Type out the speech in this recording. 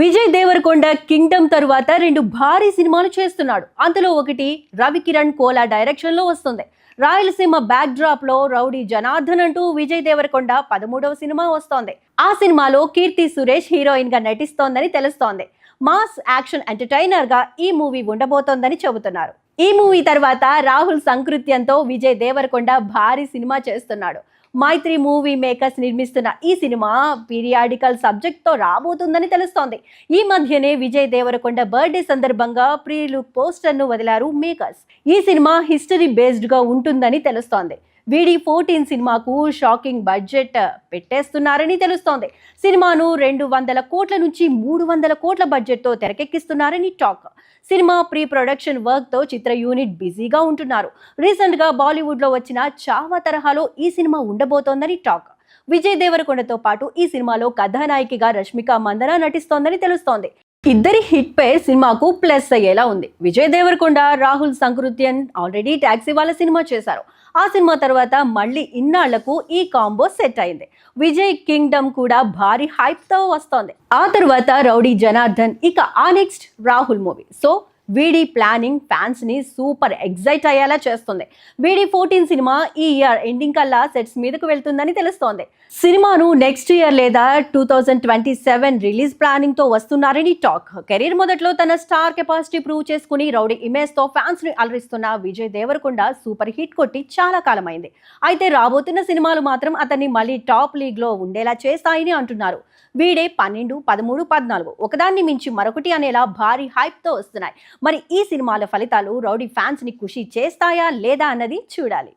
Vijay Devarakonda Kingdom తరువాత 2 భారీ సినిమాలు చేస్తున్నాడు. అందులో ఒకటి రవికిరణ్ కోలా డైరెక్షన్ లో వస్తుంది. రాయలసీమ బ్యాక్ డ్రాప్ లో రౌడీ జనార్దన్ అంటూ విజయ్ దేవరకొండ 13వ సినిమా వస్తోంది. ఆ సినిమాలో కీర్తి సురేష్ హీరోయిన్ గా నటిస్తోందని తెలుస్తోంది. మాస్ యాక్షన్ ఎంటర్టైనర్ గా ఈ మూవీ ఉండబోతోందని చెబుతున్నారు. ఈ మూవీ తర్వాత రాహుల్ సంకృత్యంతో విజయ్ దేవరకొండ భారీ సినిమా చేస్తున్నాడు. మైత్రి మూవీ మేకర్స్ నిర్మిస్తున్న ఈ సినిమా పీరియాడికల్ సబ్జెక్ట్ తో రాబోతుందని తెలుస్తోంది. ఈ మధ్యనే విజయ్ దేవరకొండ బర్త్డే సందర్భంగా ప్రీ లుక్ పోస్టర్ ను వదిలారు మేకర్స్. ఈ సినిమా హిస్టరీ బేస్డ్ గా ఉంటుందని తెలుస్తోంది. VD14 సినిమాకు షాకింగ్ బడ్జెట్ పెట్టేస్తున్నారని తెలుస్తోంది. సినిమాను 200 కోట్ల నుంచి 300 కోట్ల బడ్జెట్ తో తెరకెక్కిస్తున్నారని talk. Cinema pre production work తో చిత్ర యూనిట్ బిజీగా ఉంటున్నారు. రీసెంట్ గా బాలీవుడ్ లో వచ్చిన చావా తరహాలో ఈ సినిమా ఉండబోతోందని టాక్. విజయ్ దేవరకొండతో పాటు ఈ సినిమాలో కథానాయికగా రష్మిక మందన నటిస్తోందని తెలుస్తోంది. ఇద్దరి హిట్ పేర్ సినిమాకు ప్లస్ అయ్యేలా ఉంది. విజయ్ దేవరకొండ, రాహుల్ సంకృత్యన్ ఆల్రెడీ టాక్సీ వాళ్ళ సినిమా చేశారు. ఆ సినిమా తర్వాత మళ్ళీ ఇన్నాళ్లకు ఈ కాంబో సెట్ అయింది. విజయ్ కింగ్డమ్ కూడా భారీ హైప్ తో వస్తోంది. ఆ తర్వాత రౌడీ జనార్దన్, ఇక ఆ నెక్స్ట్ రాహుల్ మూవీ. సో వీడి ప్లానింగ్ ఫ్యాన్స్ ని సూపర్ ఎగ్జైట్ అయ్యేలా చేస్తుంది. VD14 సినిమా ఈ ఇయర్ ఎండింగ్ కల్లా సెట్స్ మీదకు వెళ్తుందని తెలుస్తోంది. సినిమాను నెక్స్ట్ ఇయర్ లేదా 2027 రిలీజ్ ప్లానింగ్ తో వస్తున్నారని టాక్. కెరీర్ మొదట్లో తన స్టార్ కెపాసిటీ ప్రూవ్ చేసుకుని రౌడీ ఇమేజ్ తో ఫ్యాన్స్ ని అలరిస్తున్న విజయ్ దేవరకొండ సూపర్ హిట్ కొట్టి చాలా కాలమైంది. అయితే రాబోతున్న సినిమాలు మాత్రం అతన్ని మళ్ళీ టాప్ లీగ్ లో ఉండేలా చేస్తాయని అంటున్నారు. వీడే 12, 13, 14 ఒకదాన్ని మించి మరొకటి అనేలా భారీ హైప్ తో వస్తున్నాయి. మరి ఈ సినిమాల ఫలితాలు రౌడీ ఫ్యాన్స్ ని ఖుషి చేస్తాయా లేదా అన్నది చూడాలి.